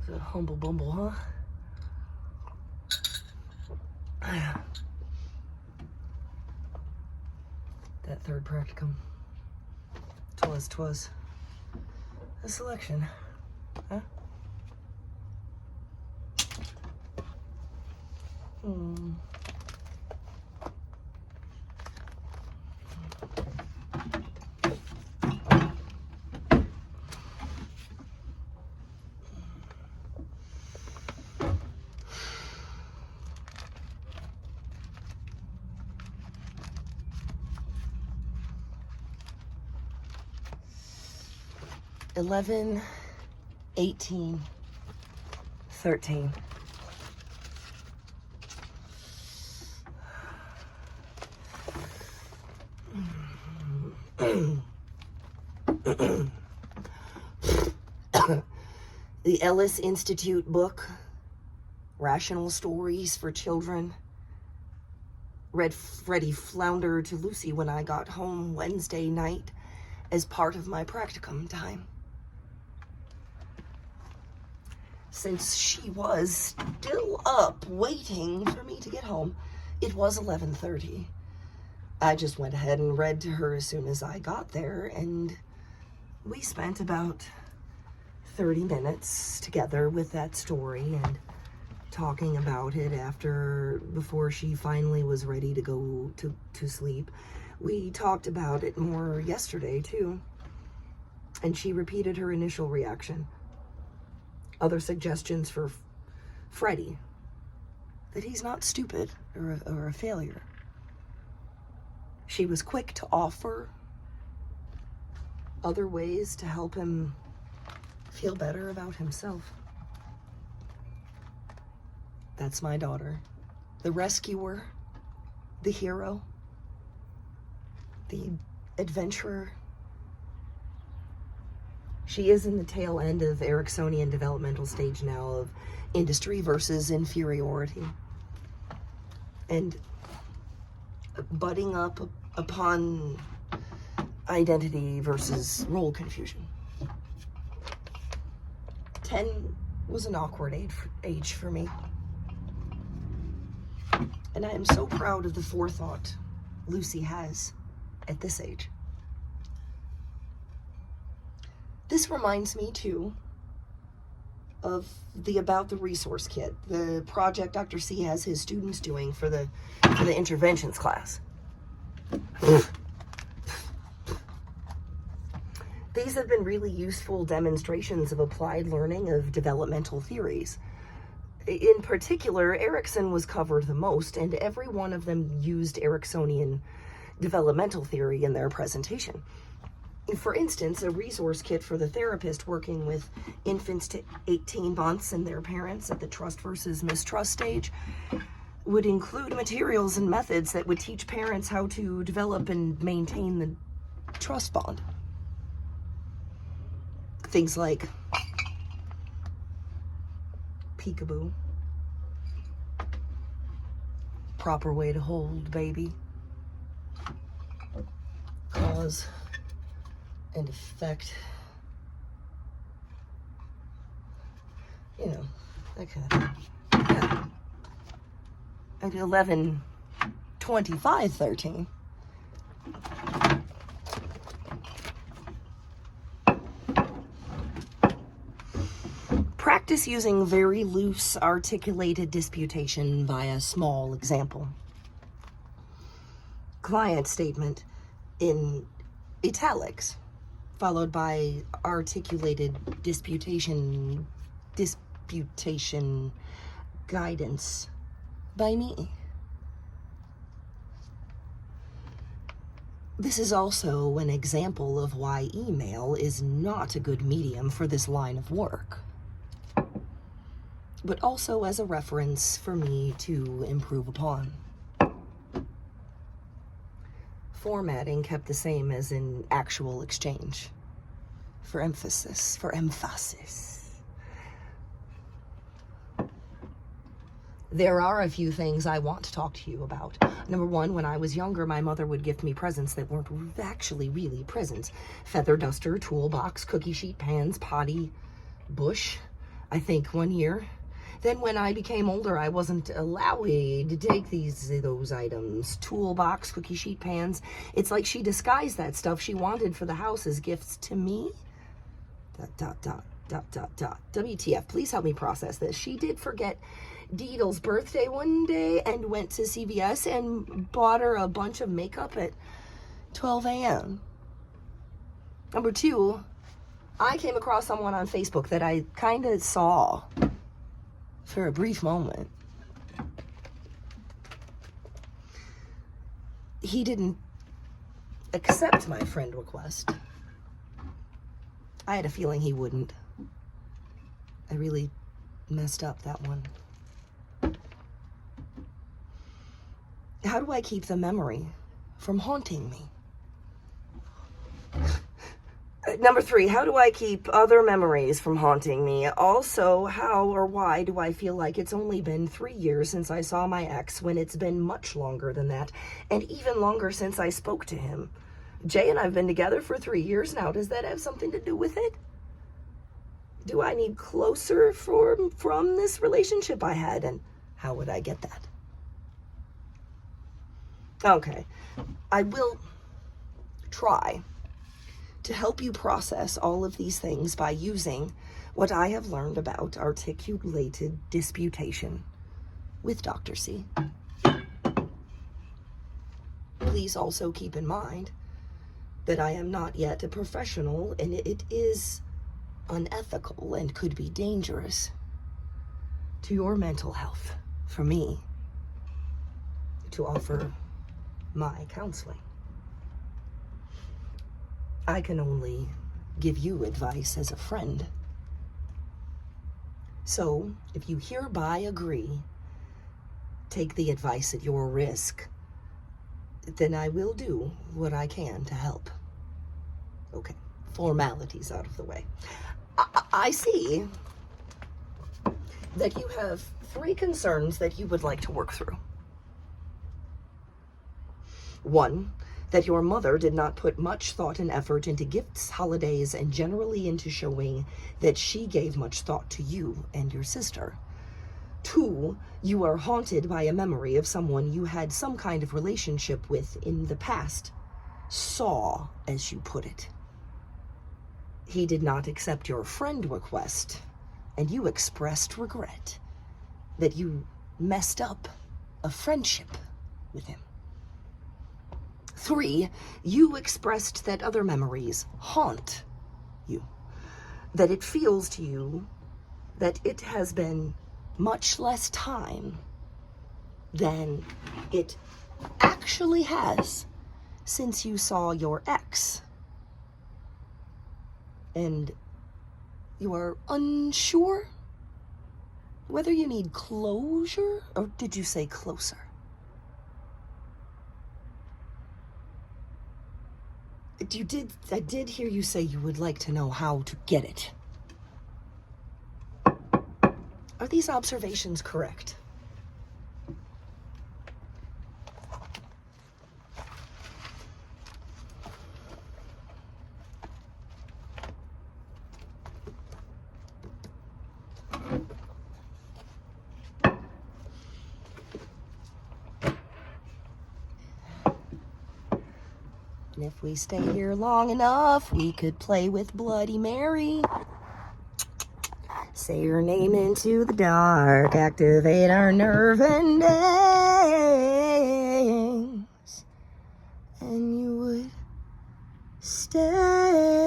It's a humble bumble, huh? That third practicum. 'Twas a selection, huh? Hmm. $11, $18, $13. The Ellis Institute book, Rational Stories for Children. Read Freddie Flounder to Lucy when I got home Wednesday night as part of my practicum time. Since she was still up waiting for me to get home, it was 11:30. I just went ahead and read to her as soon as I got there, and we spent about 30 minutes together with that story and talking about it before she finally was ready to go to sleep. We talked about it more yesterday too, and she repeated her initial reaction. Other suggestions for Freddie, that he's not stupid or a failure. She was quick to offer other ways to help him feel better about himself. That's my daughter. The rescuer, the hero, the adventurer. She is in the tail end of Ericksonian developmental stage now of industry versus inferiority. And butting up upon identity versus role confusion. 10 was an awkward age for me. And I am so proud of the forethought Lucy has at this age. This reminds me too of the About the Resource Kit, the project Dr. C has his students doing for the interventions class. These have been really useful demonstrations of applied learning of developmental theories. In particular, Erikson was covered the most, and every one of them used Ericksonian developmental theory in their presentation. For instance, a resource kit for the therapist working with infants to 18 months and their parents at the trust versus mistrust stage would include materials and methods that would teach parents how to develop and maintain the trust bond. Things like peekaboo, proper way to hold baby, cause and effect, you know, that kind of thing. Yeah. At 11:25:13. Practice using very loose, articulated disputation via small example. Client statement in italics, followed by articulated disputation guidance by me. This is also an example of why email is not a good medium for this line of work, but also as a reference for me to improve upon. Formatting kept the same as in actual exchange, for emphasis. There are a few things I want to talk to you about. Number one, when I was younger, my mother would gift me presents that weren't actually really presents. Feather duster, toolbox, cookie sheet, pans, potty, bush, I think 1 year. Then when I became older, I wasn't allowed to take those items. Toolbox, cookie sheet pans. It's like she disguised that stuff she wanted for the house as gifts to me. ... WTF, please help me process this. She did forget Deedle's birthday one day and went to CVS and bought her a bunch of makeup at 12 a.m. Number 2, I came across someone on Facebook that I kind of saw for a brief moment. He didn't accept my friend request. I had a feeling he wouldn't. I really messed up that one. How do I keep the memory from haunting me? Number 3, how do I keep other memories from haunting me? Also, how or why do I feel like it's only been 3 years since I saw my ex when it's been much longer than that, and even longer since I spoke to him? Jay and I have been together for 3 years now. Does that have something to do with it? Do I need closer from this relationship I had, and how would I get that? Okay, I will try to help you process all of these things by using what I have learned about articulated disputation with Dr. C. Please also keep in mind that I am not yet a professional, and it is unethical and could be dangerous to your mental health for me to offer my counseling. I can only give you advice as a friend. So, if you hereby agree, take the advice at your risk, then I will do what I can to help. Okay, formalities out of the way. I see that you have 3 concerns that you would like to work through. 1, that your mother did not put much thought and effort into gifts, holidays, and generally into showing that she gave much thought to you and your sister. 2, you are haunted by a memory of someone you had some kind of relationship with in the past. Saw, as you put it. He did not accept your friend request, and you expressed regret that you messed up a friendship with him. 3, you expressed that other memories haunt you, that it feels to you that it has been much less time than it actually has since you saw your ex. And you are unsure whether you need closure, or did you say closer? I did hear you say you would like to know how to get it. Are these observations correct? And if we stay here long enough, we could play with Bloody Mary. Say your name into the dark, activate our nerve endings, and you would stay.